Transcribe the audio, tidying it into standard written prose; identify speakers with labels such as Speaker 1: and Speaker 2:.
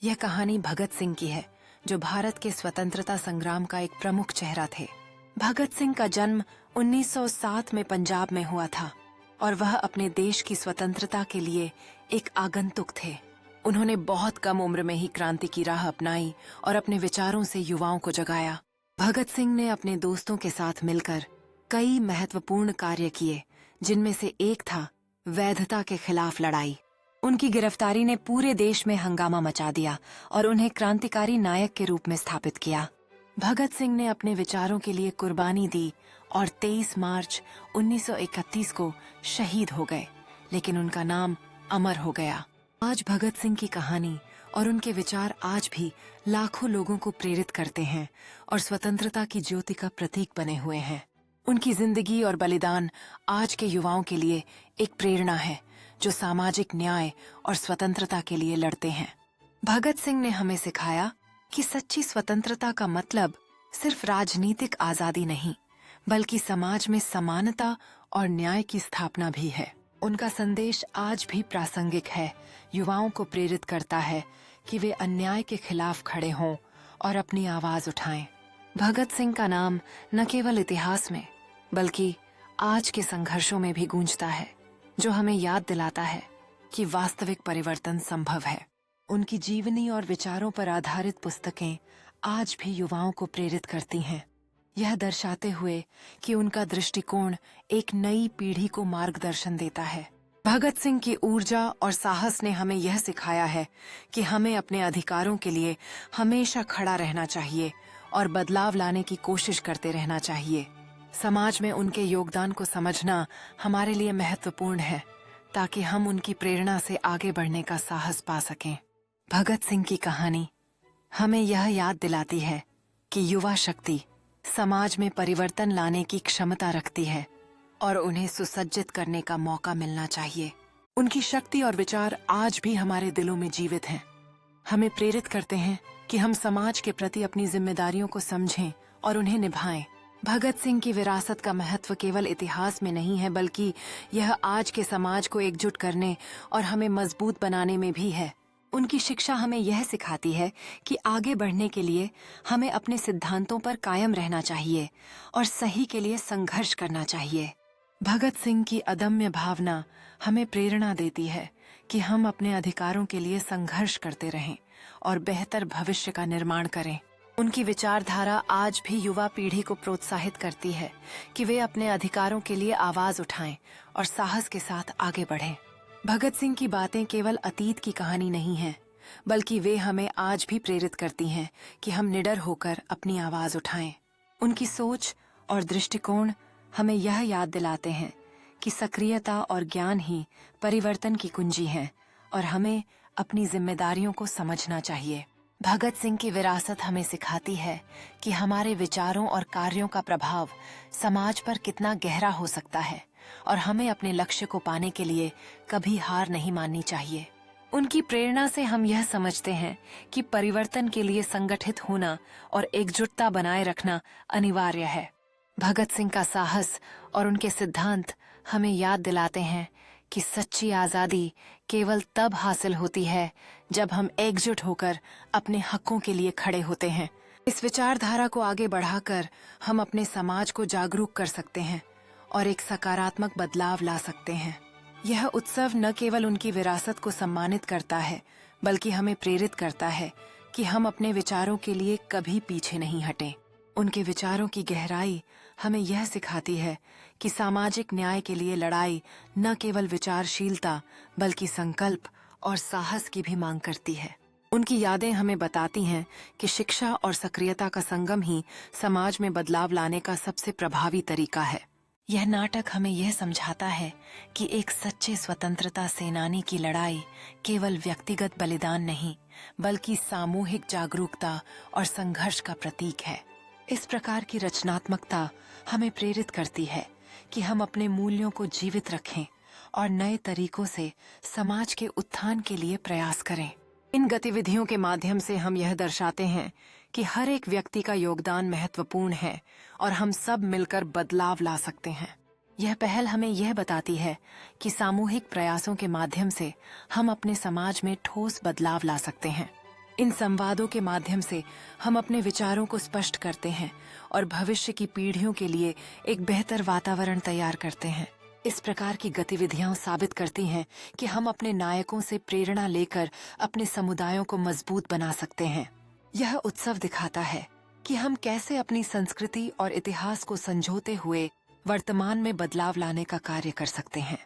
Speaker 1: यह कहानी भगत सिंह की है, जो भारत के स्वतंत्रता संग्राम का एक प्रमुख चेहरा थे। भगत सिंह का जन्म 1907 में पंजाब में हुआ था और वह अपने देश की स्वतंत्रता के लिए एक आगंतुक थे। उन्होंने बहुत कम उम्र में ही क्रांति की राह अपनाई और अपने विचारों से युवाओं को जगाया। भगत सिंह ने अपने दोस्तों के साथ मिलकर कई महत्वपूर्ण कार्य किए, जिनमें से एक था वैधता के खिलाफ लड़ाई। उनकी गिरफ्तारी ने पूरे देश में हंगामा मचा दिया और उन्हें क्रांतिकारी नायक के रूप में स्थापित किया। भगत सिंह ने अपने विचारों के लिए कुर्बानी दी और 23 मार्च 1931 को शहीद हो गए, लेकिन उनका नाम अमर हो गया। आज भगत सिंह की कहानी और उनके विचार आज भी लाखों लोगों को प्रेरित करते हैं और स्वतंत्रता की ज्योति का प्रतीक बने हुए हैं। उनकी जिंदगी और बलिदान आज के युवाओं के लिए एक प्रेरणा है, जो सामाजिक न्याय और स्वतंत्रता के लिए लड़ते हैं। भगत सिंह ने हमें सिखाया कि सच्ची स्वतंत्रता का मतलब सिर्फ राजनीतिक आजादी नहीं, बल्कि समाज में समानता और न्याय की स्थापना भी है। उनका संदेश आज भी प्रासंगिक है, युवाओं को प्रेरित करता है कि वे अन्याय के खिलाफ खड़े हों और अपनी आवाज उठाएं। भगत सिंह का नाम न केवल इतिहास में बल्कि आज के संघर्षों में भी गूंजता है, जो हमें याद दिलाता है कि वास्तविक परिवर्तन संभव है। उनकी जीवनी और विचारों पर आधारित पुस्तकें आज भी युवाओं को प्रेरित करती हैं, यह दर्शाते हुए कि उनका दृष्टिकोण एक नई पीढ़ी को मार्गदर्शन देता है। भगत सिंह की ऊर्जा और साहस ने हमें यह सिखाया है कि हमें अपने अधिकारों के लिए हमेशा खड़ा रहना चाहिए और बदलाव लाने की कोशिश करते रहना चाहिए। समाज में उनके योगदान को समझना हमारे लिए महत्वपूर्ण है, ताकि हम उनकी प्रेरणा से आगे बढ़ने का साहस पा सकें। भगत सिंह की कहानी हमें यह याद दिलाती है कि युवा शक्ति समाज में परिवर्तन लाने की क्षमता रखती है और उन्हें सुसज्जित करने का मौका मिलना चाहिए। उनकी शक्ति और विचार आज भी हमारे दिलों में जीवित हैं, हमें प्रेरित करते हैं कि हम समाज के प्रति अपनी जिम्मेदारियों को समझें और उन्हें निभाएं। भगत सिंह की विरासत का महत्व केवल इतिहास में नहीं है, बल्कि यह आज के समाज को एकजुट करने और हमें मजबूत बनाने में भी है। उनकी शिक्षा हमें यह सिखाती है कि आगे बढ़ने के लिए हमें अपने सिद्धांतों पर कायम रहना चाहिए और सही के लिए संघर्ष करना चाहिए। भगत सिंह की अदम्य भावना हमें प्रेरणा देती है कि हम अपने अधिकारों के लिए संघर्ष करते रहें और बेहतर भविष्य का निर्माण करें। उनकी विचारधारा आज भी युवा पीढ़ी को प्रोत्साहित करती है कि वे अपने अधिकारों के लिए आवाज उठाएं और साहस के साथ आगे बढ़ें। भगत सिंह की बातें केवल अतीत की कहानी नहीं है, बल्कि वे हमें आज भी प्रेरित करती हैं कि हम निडर होकर अपनी आवाज उठाएं। उनकी सोच और दृष्टिकोण हमें यह याद दिलाते हैं कि सक्रियता और ज्ञान ही परिवर्तन की कुंजी है और हमें अपनी जिम्मेदारियों को समझना चाहिए। भगत सिंह की विरासत हमें सिखाती है कि हमारे विचारों और कार्यों का प्रभाव समाज पर कितना गहरा हो सकता है और हमें अपने लक्ष्य को पाने के लिए कभी हार नहीं माननी चाहिए। उनकी प्रेरणा से हम यह समझते हैं कि परिवर्तन के लिए संगठित होना और एकजुटता बनाए रखना अनिवार्य है। भगत सिंह का साहस और उनके सिद्धांत हमें याद दिलाते हैं कि सच्ची आजादी केवल तब हासिल होती है जब हम एकजुट होकर अपने हकों के लिए खड़े होते हैं। इस विचारधारा को आगे बढ़ाकर हम अपने समाज को जागरूक कर सकते हैं और एक सकारात्मक बदलाव ला सकते हैं। यह उत्सव न केवल उनकी विरासत को सम्मानित करता है, बल्कि हमें प्रेरित करता है कि हम अपने विचारों के लिए कभी पीछे नहीं हटें। उनके विचारों की गहराई हमें यह सिखाती है कि सामाजिक न्याय के लिए लड़ाई न केवल विचारशीलता बल्कि संकल्प और साहस की भी मांग करती है। उनकी यादें हमें बताती हैं कि शिक्षा और सक्रियता का संगम ही समाज में बदलाव लाने का सबसे प्रभावी तरीका है। यह नाटक हमें यह समझाता है कि एक सच्चे स्वतंत्रता सेनानी की लड़ाई केवल व्यक्तिगत बलिदान नहीं, बल्कि सामूहिक जागरूकता और संघर्ष का प्रतीक है। इस प्रकार की रचनात्मकता हमें प्रेरित करती है कि हम अपने मूल्यों को जीवित रखें और नए तरीकों से समाज के उत्थान के लिए प्रयास करें। इन गतिविधियों के माध्यम से हम यह दर्शाते हैं कि हर एक व्यक्ति का योगदान महत्वपूर्ण है और हम सब मिलकर बदलाव ला सकते हैं। यह पहल हमें यह बताती है कि सामूहिक प्रयासों के माध्यम से हम अपने समाज में ठोस बदलाव ला सकते हैं। इन संवादों के माध्यम से हम अपने विचारों को स्पष्ट करते हैं और भविष्य की पीढ़ियों के लिए एक बेहतर वातावरण तैयार करते हैं। इस प्रकार की गतिविधियां साबित करती हैं कि हम अपने नायकों से प्रेरणा लेकर अपने समुदायों को मजबूत बना सकते हैं। यह उत्सव दिखाता है कि हम कैसे अपनी संस्कृति और इतिहास को संजोते हुए वर्तमान में बदलाव लाने का कार्य कर सकते हैं।